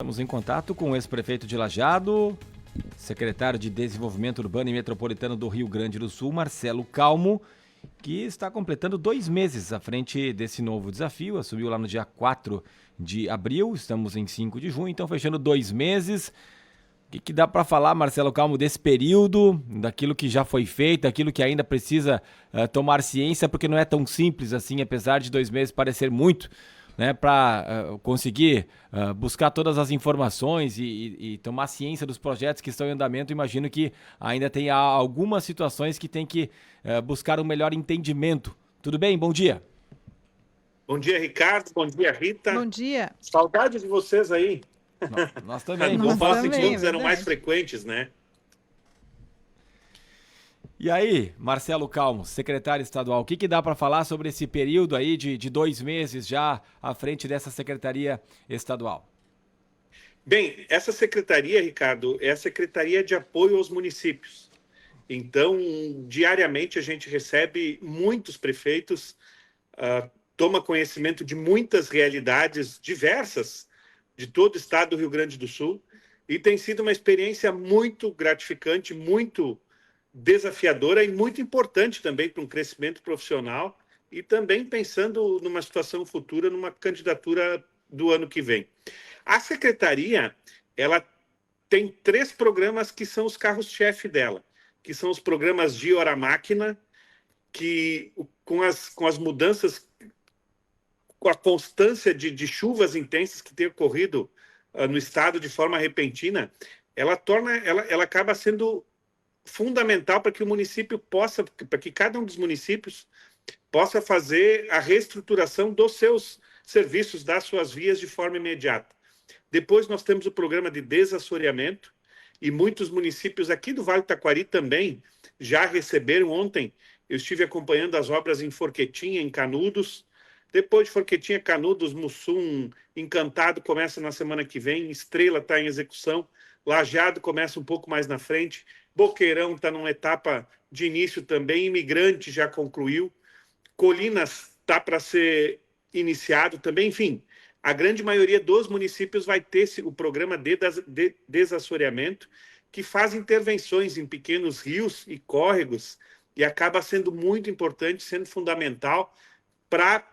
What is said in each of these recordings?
Estamos em contato com o ex-prefeito de Lajeado, secretário de Desenvolvimento Urbano e Metropolitano do Rio Grande do Sul, Marcelo Calmo, que está completando 2 meses à frente desse novo desafio. Assumiu lá no dia 4 de abril, estamos em 5 de junho, então fechando 2 meses. O que dá para falar, Marcelo Calmo, desse período, daquilo que já foi feito, daquilo que ainda precisa tomar ciência, porque não é tão simples assim, apesar de 2 meses parecer muito, né, para conseguir buscar todas as informações e tomar ciência dos projetos que estão em andamento. Imagino que ainda tem algumas situações que tem que buscar um melhor entendimento. Tudo bem? Bom dia. Bom dia, Ricardo. Bom dia, Rita. Bom dia. Saudade de vocês aí. Nós também. Nós nossos encontros eram mais frequentes, né? E aí, Marcelo Calmo, secretário estadual, o que dá para falar sobre esse período aí de 2 meses já à frente dessa secretaria estadual? Bem, essa secretaria, Ricardo, é a Secretaria de Apoio aos Municípios. Então, diariamente a gente recebe muitos prefeitos, toma conhecimento de muitas realidades diversas de todo o estado do Rio Grande do Sul, e tem sido uma experiência muito gratificante, muito desafiadora e muito importante também para um crescimento profissional e também pensando numa situação futura, numa candidatura do ano que vem. A secretaria, ela tem 3 programas que são os carros-chefe dela, que são os programas de Hora Máquina, que com as mudanças, com a constância de chuvas intensas que tem ocorrido no estado de forma repentina, ela acaba sendo fundamental para que o município possa, para que cada um dos municípios possa fazer a reestruturação dos seus serviços, das suas vias de forma imediata. Depois nós temos o programa de desassoreamento, e muitos municípios aqui do Vale do Taquari também já receberam. Ontem eu estive acompanhando as obras em Forquetinha, em Canudos. Depois de Forquetinha, Canudos, Mussum, Encantado começa na semana que vem, Estrela está em execução, Lajeado começa um pouco mais na frente, Boqueirão está numa etapa de início também, Imigrante já concluiu, Colinas está para ser iniciado também. Enfim, a grande maioria dos municípios vai ter o programa de desassoreamento, que faz intervenções em pequenos rios e córregos, e acaba sendo muito importante, sendo fundamental para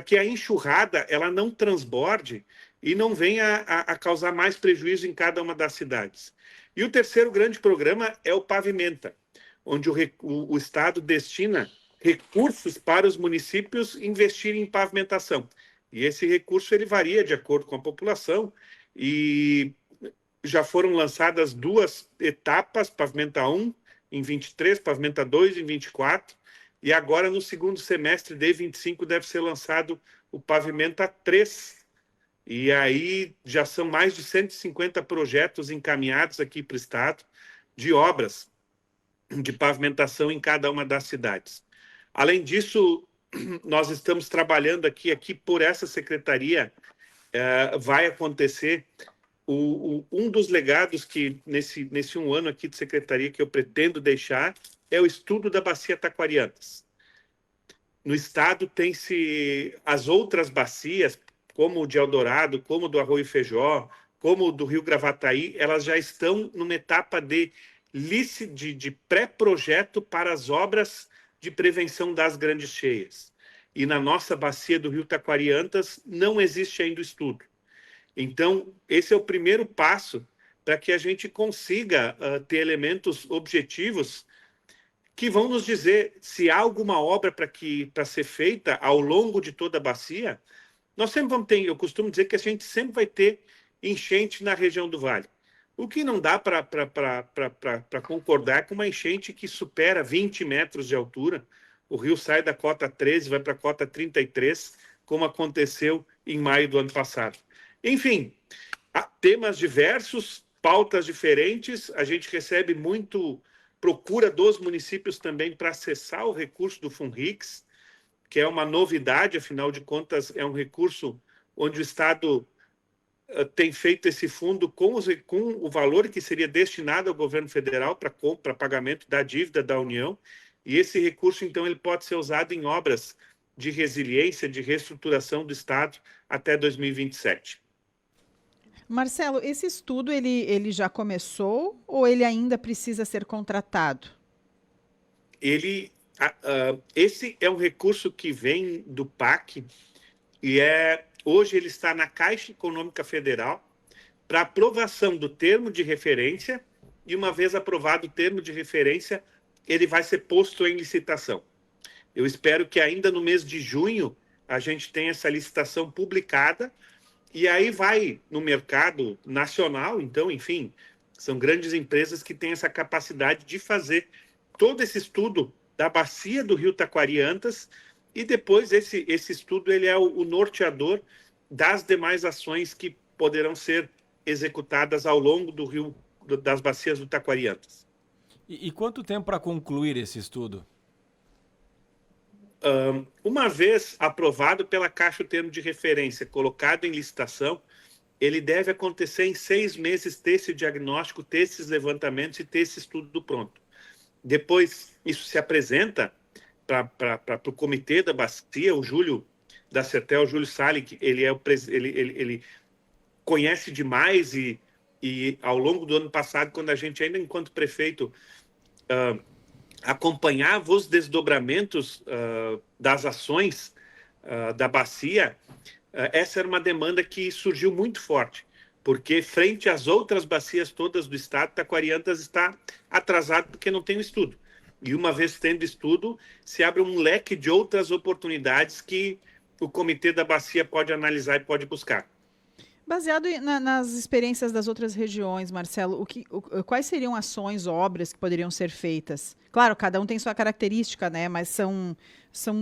que a enxurrada ela não transborde e não venha a causar mais prejuízo em cada uma das cidades. E o terceiro grande programa é o Pavimenta, onde o Estado destina recursos para os municípios investirem em pavimentação. E esse recurso ele varia de acordo com a população, e já foram lançadas 2 etapas, Pavimenta 1 em 23, Pavimenta 2 em 24, e agora no segundo semestre de 25 deve ser lançado o Pavimenta 3. E aí já são mais de 150 projetos encaminhados aqui para o estado de obras de pavimentação em cada uma das cidades. Além disso, nós estamos trabalhando aqui por essa secretaria, vai acontecer um dos legados que nesse 1 ano aqui de secretaria que eu pretendo deixar é o estudo da Bacia Taquarianas. No estado tem-se as outras bacias, como o de Eldorado, como o do Arroio Feijó, como o do Rio Gravataí, elas já estão numa etapa de pré-projeto para as obras de prevenção das grandes cheias. E na nossa bacia do Rio Taquariantas não existe ainda o estudo. Então, esse é o primeiro passo para que a gente consiga ter elementos objetivos que vão nos dizer se há alguma obra para ser feita ao longo de toda a bacia. Nós sempre vamos ter, eu costumo dizer que a gente sempre vai ter enchente na região do Vale. O que não dá para concordar com uma enchente que supera 20 metros de altura. O rio sai da cota 13, vai para a cota 33, como aconteceu em maio do ano passado. Enfim, há temas diversos, pautas diferentes, a gente recebe muito procura dos municípios também para acessar o recurso do Funrix, que é uma novidade, afinal de contas, é um recurso onde o Estado tem feito esse fundo com o valor que seria destinado ao governo federal para pagamento da dívida da União, e esse recurso, então, ele pode ser usado em obras de resiliência, de reestruturação do Estado até 2027. Marcelo, esse estudo ele já começou ou ele ainda precisa ser contratado? Esse é um recurso que vem do PAC e hoje ele está na Caixa Econômica Federal para aprovação do termo de referência e uma vez aprovado o termo de referência, ele vai ser posto em licitação. Eu espero que ainda no mês de junho a gente tenha essa licitação publicada e aí vai no mercado nacional, então, enfim, são grandes empresas que têm essa capacidade de fazer todo esse estudo da bacia do Rio Taquari-Antas e depois esse estudo ele é o norteador das demais ações que poderão ser executadas ao longo do rio, das bacias do Taquari-Antas. E quanto tempo para concluir esse estudo? Uma vez aprovado pela Caixa o termo de referência, colocado em licitação, ele deve acontecer em 6 meses ter esse diagnóstico, ter esses levantamentos e ter esse estudo pronto. Depois, isso se apresenta para o comitê da bacia, o Júlio da Sertel, o Júlio Salik, ele conhece demais e ao longo do ano passado, quando a gente ainda enquanto prefeito acompanhava os desdobramentos das ações da bacia, essa era uma demanda que surgiu muito forte, porque frente às outras bacias todas do estado, Taquari-Antas está atrasado porque não tem o estudo. E uma vez tendo estudo, se abre um leque de outras oportunidades que o comitê da bacia pode analisar e pode buscar. Baseado nas experiências das outras regiões, Marcelo, quais seriam ações, obras que poderiam ser feitas? Claro, cada um tem sua característica, né? Mas são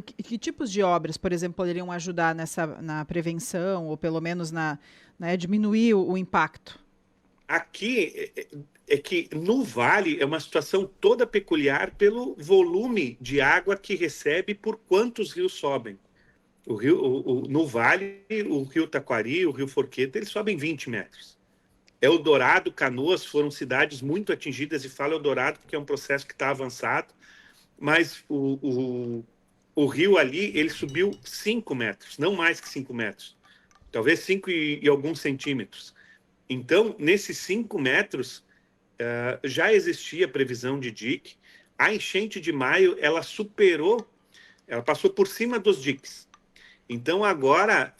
que tipos de obras, por exemplo, poderiam ajudar na prevenção ou pelo menos diminuir o impacto? Aqui é que no Vale é uma situação toda peculiar pelo volume de água que recebe por quantos rios sobem. No Vale, o Rio Taquari, o Rio Forqueta, eles sobem 20 metros. Eldorado, Canoas foram cidades muito atingidas, e falo Eldorado porque é um processo que está avançado, mas o rio ali, ele subiu 5 metros, não mais que 5 metros, talvez 5 e alguns centímetros. Então, nesses 5 metros, já existia previsão de dique. A enchente de maio, ela passou por cima dos diques. Então, agora,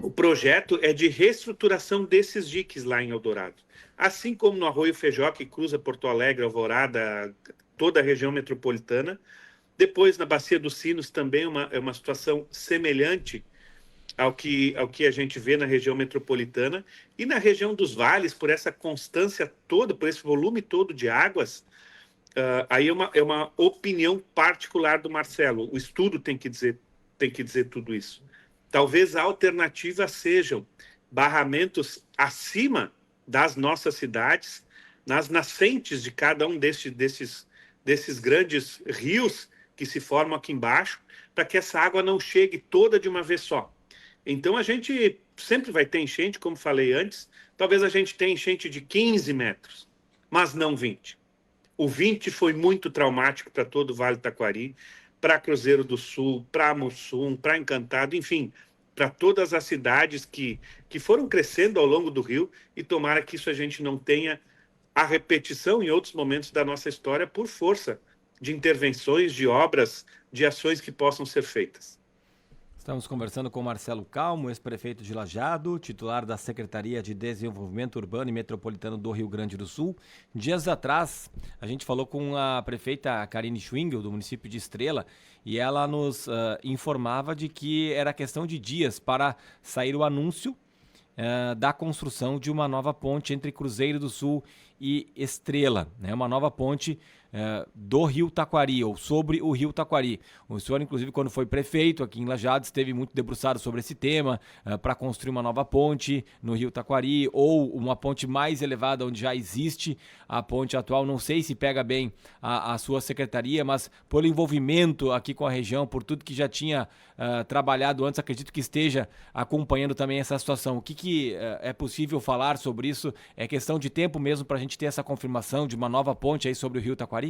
o projeto é de reestruturação desses diques lá em Eldorado. Assim como no Arroio Feijó, que cruza Porto Alegre, Alvorada, toda a região metropolitana. Depois, na Bacia dos Sinos, também é uma situação semelhante ao que a gente vê na região metropolitana. E na região dos vales, por essa constância toda, por esse volume todo de águas, aí é uma opinião particular do Marcelo. O estudo tem que dizer tudo isso. Talvez a alternativa sejam barramentos acima das nossas cidades, nas nascentes de cada um desses grandes rios que se formam aqui embaixo, para que essa água não chegue toda de uma vez só. Então a gente sempre vai ter enchente, como falei antes, talvez a gente tenha enchente de 15 metros, mas não 20. O 20 foi muito traumático para todo o Vale do Taquari, para Cruzeiro do Sul, para Mussum, para Encantado, enfim, para todas as cidades que foram crescendo ao longo do rio, e tomara que isso a gente não tenha a repetição em outros momentos da nossa história por força de intervenções, de obras, de ações que possam ser feitas. Estamos conversando com Marcelo Calmo, ex-prefeito de Lajeado, titular da Secretaria de Desenvolvimento Urbano e Metropolitano do Rio Grande do Sul. Dias atrás, a gente falou com a prefeita Karine Schwingel, do município de Estrela, e ela nos informava de que era questão de dias para sair o anúncio da construção de uma nova ponte entre Cruzeiro do Sul e Estrela, né? Uma nova ponte do Rio Taquari, ou sobre o Rio Taquari. O senhor, inclusive, quando foi prefeito aqui em Lajeado, esteve muito debruçado sobre esse tema, para construir uma nova ponte no Rio Taquari, ou uma ponte mais elevada onde já existe a ponte atual. Não sei se pega bem a sua secretaria, mas pelo envolvimento aqui com a região, por tudo que já tinha trabalhado antes, acredito que esteja acompanhando também essa situação. O que é possível falar sobre isso? É questão de tempo mesmo para a gente ter essa confirmação de uma nova ponte aí sobre o Rio Taquari?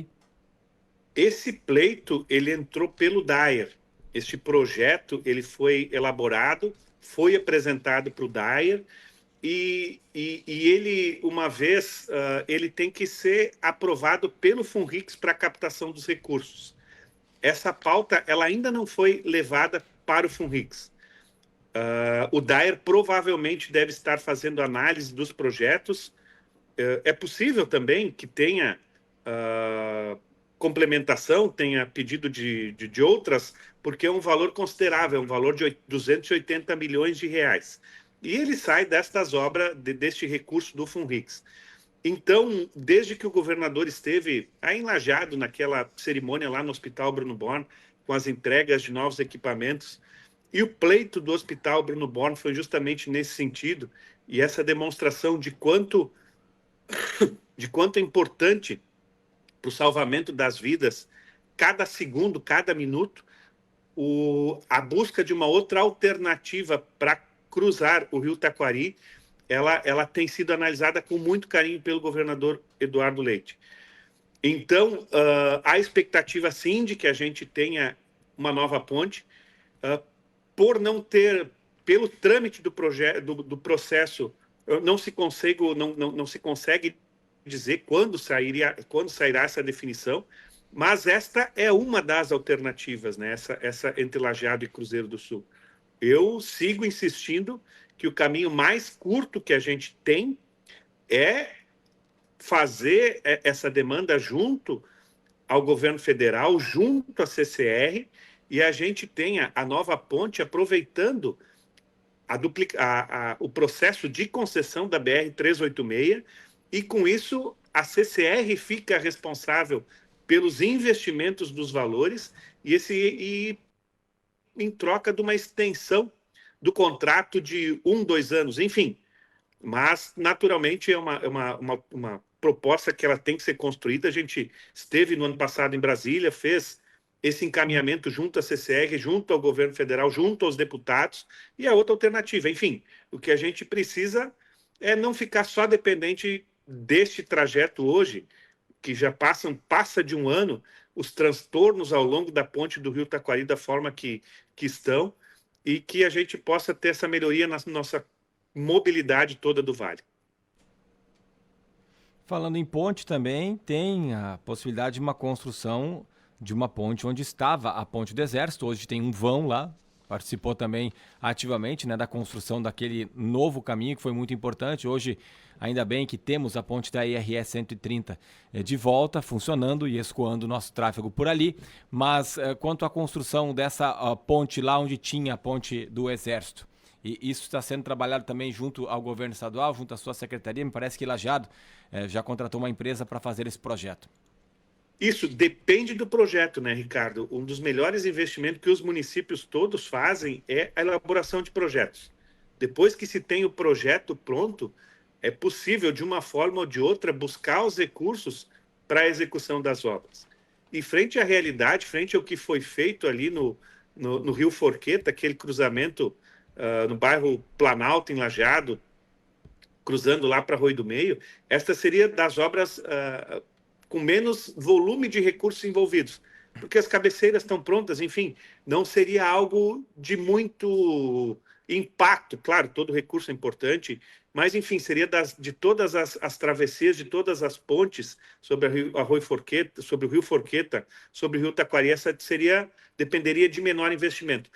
Esse pleito, ele entrou pelo DAER. Este projeto, ele foi elaborado foi apresentado para o Dyer e ele, uma vez, ele tem que ser aprovado pelo Funrix para a captação dos recursos. Essa pauta ela ainda não foi levada para o Funrix. O Dyer provavelmente deve estar fazendo análise dos projetos. É possível também que tenha complementação, tenha pedido de outras, porque é um valor considerável, é um valor de 280 milhões de reais. E ele sai destas obras, deste recurso do Funrix. Então, desde que o governador esteve enlajado naquela cerimônia lá no Hospital Bruno Born, com as entregas de novos equipamentos, e o pleito do Hospital Bruno Born foi justamente nesse sentido, e essa demonstração de quanto é importante para o salvamento das vidas, cada segundo, cada minuto, a busca de uma outra alternativa para cruzar o Rio Taquari, ela tem sido analisada com muito carinho pelo governador Eduardo Leite. Então, a expectativa, sim, de que a gente tenha uma nova ponte, por não ter, pelo trâmite do processo, não se consegue dizer quando sairá essa definição, mas esta é uma das alternativas, né? Essa entre Lajeado e Cruzeiro do Sul. Eu sigo insistindo que o caminho mais curto que a gente tem é fazer essa demanda junto ao governo federal, junto à CCR, e a gente tenha a nova ponte aproveitando o processo de concessão da BR-386, e com isso a CCR fica responsável pelos investimentos dos valores e em troca de uma extensão do contrato de 2 anos, enfim. Mas, naturalmente, é uma proposta que ela tem que ser construída. A gente esteve no ano passado em Brasília, fez esse encaminhamento junto à CCR, junto ao governo federal, junto aos deputados, e a outra alternativa. Enfim, o que a gente precisa é não ficar só dependente deste trajeto hoje, que já passa de 1 ano, os transtornos ao longo da ponte do Rio Taquari da forma que estão, e que a gente possa ter essa melhoria na nossa mobilidade toda do Vale. Falando em ponte também, tem a possibilidade de uma construção de uma ponte onde estava a Ponte do Exército. Hoje tem um vão lá, participou também ativamente, né, da construção daquele novo caminho que foi muito importante. Hoje, ainda bem que temos a ponte da IRS 130 de volta, funcionando e escoando o nosso tráfego por ali. Mas quanto à construção dessa ponte lá onde tinha a Ponte do Exército, e isso está sendo trabalhado também junto ao governo estadual, junto à sua secretaria. Me parece que Lajeado já contratou uma empresa para fazer esse projeto. Isso depende do projeto, né, Ricardo? Um dos melhores investimentos que os municípios todos fazem é a elaboração de projetos. Depois que se tem o projeto pronto, é possível, de uma forma ou de outra, buscar os recursos para a execução das obras. E frente à realidade, frente ao que foi feito ali no Rio Forqueta, aquele cruzamento no bairro Planalto, em Lajeado, cruzando lá para Arroio do Meio, esta seria das obras com menos volume de recursos envolvidos, porque as cabeceiras estão prontas, enfim, não seria algo de muito impacto. Claro, todo recurso é importante, mas, enfim, seria de todas as travessias, de todas as pontes sobre o Rio Forqueta, sobre o Rio Taquari, essa dependeria de menor investimento.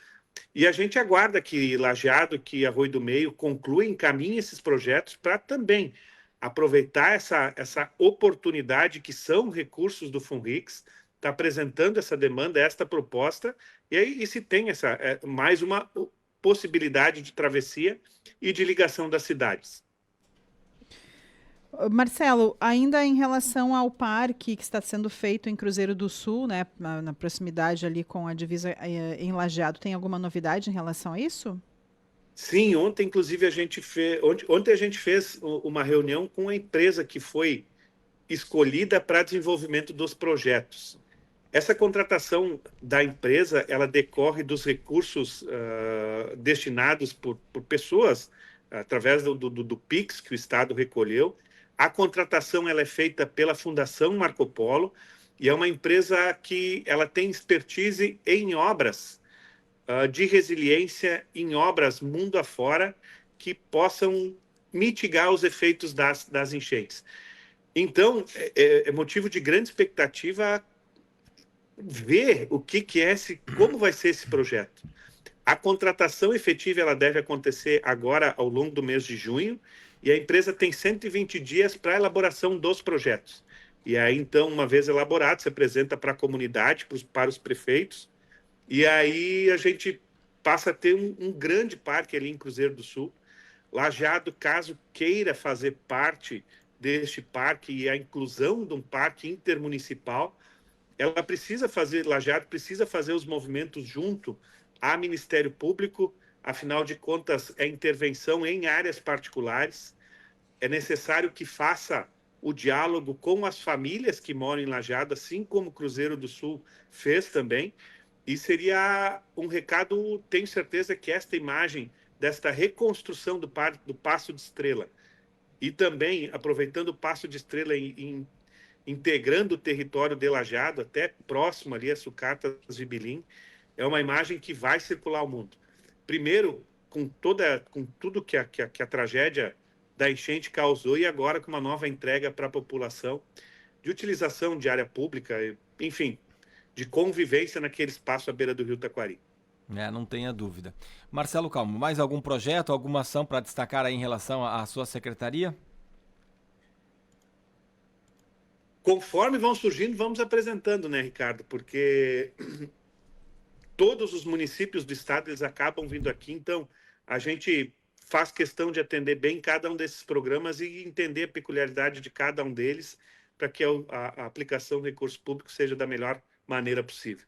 E a gente aguarda que Lajeado, que Arroio do Meio conclua e encaminhe esses projetos para também aproveitar essa oportunidade que são recursos do Funrix, está apresentando essa demanda, esta proposta, e aí se tem mais uma possibilidade de travessia e de ligação das cidades. Marcelo, ainda em relação ao parque que está sendo feito em Cruzeiro do Sul, né, na proximidade ali com a divisa em Lajeado, tem alguma novidade em relação a isso? Sim, ontem, inclusive, ontem a gente fez uma reunião com a empresa que foi escolhida para desenvolvimento dos projetos. Essa contratação da empresa, ela decorre dos recursos destinados por pessoas, através do PIX que o Estado recolheu. A contratação ela é feita pela Fundação Marco Polo, e é uma empresa que ela tem expertise em obras de resiliência em obras mundo afora que possam mitigar os efeitos das enchentes. Então, é motivo de grande expectativa ver como vai ser esse projeto. A contratação efetiva ela deve acontecer agora ao longo do mês de junho e a empresa tem 120 dias para a elaboração dos projetos. E aí, então, uma vez elaborado, se apresenta para a comunidade, para os prefeitos, e aí a gente passa a ter um grande parque ali em Cruzeiro do Sul. Lajeado, caso queira fazer parte deste parque e a inclusão de um parque intermunicipal, Lajeado precisa fazer os movimentos junto ao Ministério Público, afinal de contas, é intervenção em áreas particulares. É necessário que faça o diálogo com as famílias que moram em Lajeado, assim como Cruzeiro do Sul fez também. E seria um recado, tenho certeza que esta imagem desta reconstrução do Paço de Estrela e também aproveitando o Paço de Estrela integrando o território de Lajeado, até próximo ali a Sucata Zibilim, é uma imagem que vai circular o mundo. Primeiro, com tudo que a tragédia da enchente causou, e agora com uma nova entrega para a população de utilização de área pública, enfim, de convivência naquele espaço à beira do Rio Taquari. Não tenha dúvida. Marcelo Calmo, mais algum projeto, alguma ação para destacar aí em relação à sua secretaria? Conforme vão surgindo, vamos apresentando, né, Ricardo? Porque todos os municípios do estado eles acabam vindo aqui, então a gente faz questão de atender bem cada um desses programas e entender a peculiaridade de cada um deles para que a aplicação do recurso público seja da melhor maneira possível.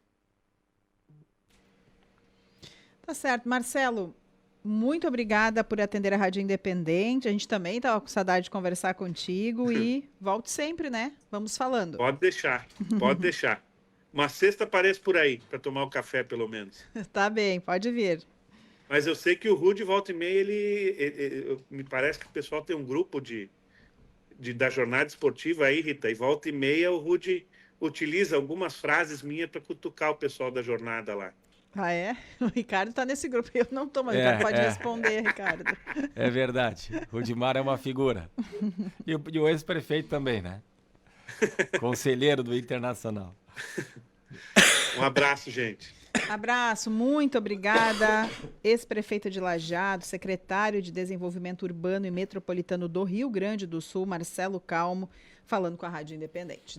Tá certo. Marcelo, muito obrigada por atender a Rádio Independente. A gente também estava com saudade de conversar contigo e volte sempre, né? Vamos falando. Pode deixar, pode deixar. Uma sexta aparece por aí, para tomar o café, pelo menos. Tá bem, pode vir. Mas eu sei que o Rude, volta e meia, me parece que o pessoal tem um grupo da jornada esportiva aí, Rita, e volta e meia o Rude utiliza algumas frases minhas para cutucar o pessoal da jornada lá. Ah, é? O Ricardo tá nesse grupo. Eu não tô, mas o Ricardo pode responder, Ricardo. É verdade. Rudimar é uma figura. E o ex-prefeito também, né? Conselheiro do Internacional. Um abraço, gente. Abraço, muito obrigada. Ex-prefeito de Lajeado, secretário de Desenvolvimento Urbano e Metropolitano do Rio Grande do Sul, Marcelo Calmo, falando com a Rádio Independente.